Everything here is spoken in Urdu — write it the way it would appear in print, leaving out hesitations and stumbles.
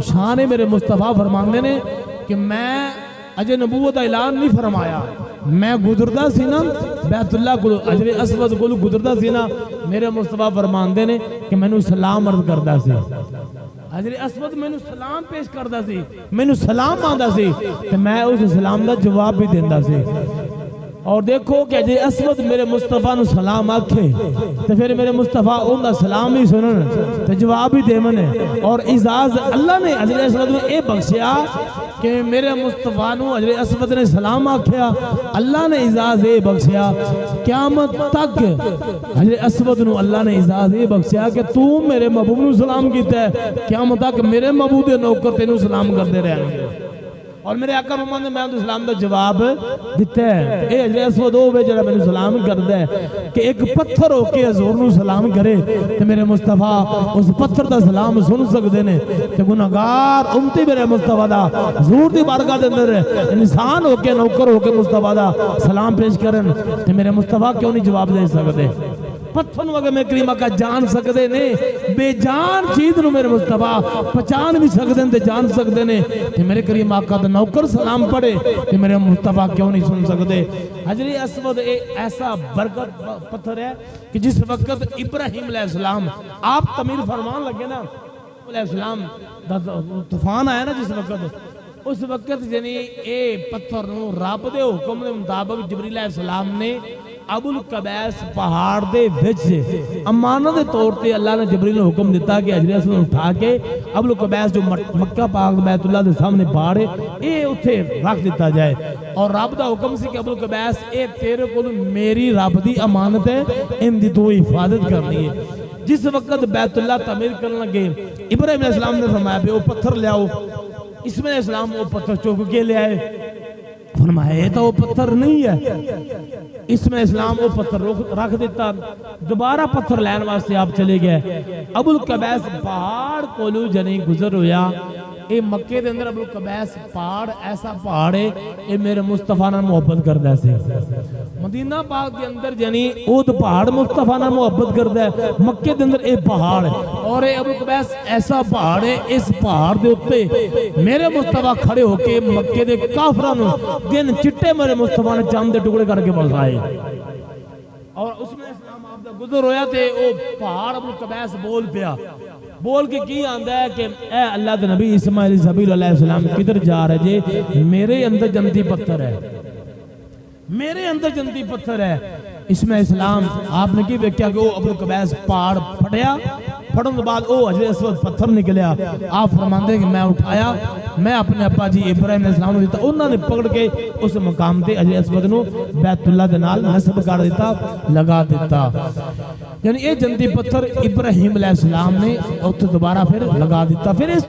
شان میرے مصطفیٰ فرماندے نے کہ میں اجے نبوت کا اعلان نہیں فرمایا، میں گزردا سی نا بیت اللہ کو حجر اسود کو گزردا سی نا، میرے مصطفیٰ فرماندے نے کہ مینوں سلام عرض کردا سی، حجر اسود مینوں سلام پیش کردا سی، مینوں سلام آندا سی تے میں اس سلام دا جواب بھی دیندا سی۔ اور دیکھو کہ حجر اسود میرے مصطفیٰ نو سلام آکھے تے پھر میرے مصطفیٰ ان دا سلام ہی سنن تے جواب بھی دے منے۔ اور اعزاز اللہ نے حجر اسود نو اے بخشیا کہ میرے مصطفیٰ نو حجر اسود نے سلام آکھیا، اللہ نے اعزاز اے بخشیا قیامت تک حجر اسود نو اللہ نے اعزاز اے بخشیا کہ تو میرے محبوب نو سلام کیتا ہے، قیامت تک میرے محبوب دے نوکر تینوں سلام کردے رہے۔ اور میرے آقا محمد نے میں ان سلام دا جواب دیتا ہے۔ اے حجر اسود ہوئے جڑا میں نے سلام کردہ ہے کہ ایک پتھر ہو کے حضور نو سلام کرے تو میرے مصطفیٰ اس پتھر دا سلام سن سکتے ہیں کہ گناہگار امتی میرے مصطفیٰ دا حضور دی بارگاہ دے اندر انسان ہو کے نوکر ہو کے مصطفیٰ دا سلام پیش کرن تو میرے مصطفیٰ کیوں نہیں جواب دے سکتے؟ پتھر نو اگر میں کریم آقا جان سکتے نے، بے جان چیز نو میرے مصطفیٰ پہچان بھی سکتے ہیں جان سکتے نے، کہ میرے کریم آقا دا نوکر سلام پڑھے کہ میرے مصطفیٰ کیوں نہیں سن سکتے؟ حجر اسود ایسا برکت پتھر ہے کہ جس وقت ابراہیم علیہ السلام آپ تعمیر فرمان لگے نا، علیہ السلام طوفان آیا نا جس وقت، اس وقت یعنی اے پتھر نو رب دے حکم دے مطابق جبریل علیہ السلام نے ابو القبیس پہاڑ دے وچ امانت دے طور تے اللہ نے جبریل نے حکم دیتا کہ حجر اسود اٹھا کے ابو القبیس جو مکہ پاک بیت اللہ دے سامنے پہاڑ ہے اے اتھے رکھ دیتا جائے، اور رب دا حکم سی کہ ابو القبیس اے تیرے کو میری رب دی امانت ہے، ان دی تو حفاظت کرنی ہے۔ جس وقت بیت اللہ تعمیر کرنے لگے ابراہیم علیہ السلام نے فرمایا کہ وہ پتھر لے آؤ، اسماعیل علیہ السلام وہ پتھر چوک کے لے آئے، فرمایا یہ تو وہ پتھر نہیں ہے، اسماعیل السلام وہ پتھر رکھ دیتا، دوبارہ پتھر لین واسطے آپ چلے گئے، ابو القبیس پہاڑ کولو جنہیں گزر ہویا، اے مکے دے اندر ابو القبیس پہاڑ ایسا پہاڑ ہے اے میرے مصطفیٰ نے محبت کردہ سے، مدینہ پاک دے اندر جنہیں اود پہاڑ مصطفیٰ نے محبت کردہ ہے، مکے دے اندر اے پہاڑ ہے، اور اے ابو القبیس ایسا پہاڑ ہے، اس پہاڑ دے اتے میرے مصطفیٰ کھڑے ہو کے مکے دے کافران دن چٹے میرے مصطفیٰ نے چاند دے ٹکڑے کر کے بسائے، اور اس میں اسلام آپ دا گزر ہویا تھے، وہ پہاڑ ابو القبیس بول پیا، بول کے کی آندہ ہے کہ اے اللہ دے نبی اسماعیل زبیل علیہ السلام کدھر جا رہے جے؟ میرے اندر جنتی پتھر ہے، میرے اندر جنتی پتھر ہے۔ اسماعیل اسلام آپ نے کی دیکھا کہ وہ ابو القبیس پہاڑ پھٹیا، پھٹن کے بعد وہ حجر اسود پتھر نکلیا، آپ فرماندے کہ میں اٹھایا، میں اپنے ابا جی ابراہیم علیہ السلام دیتا، انہوں نے پکڑ کے اس مقام تے حجر اسود نو بیت اللہ دے نال نصب کر دیتا، لگا دیتا، یعنی یہ جنتی پتھر ابراہیم علیہ السلام نے دوبارہ پھر لگا دیتا۔ پھر اس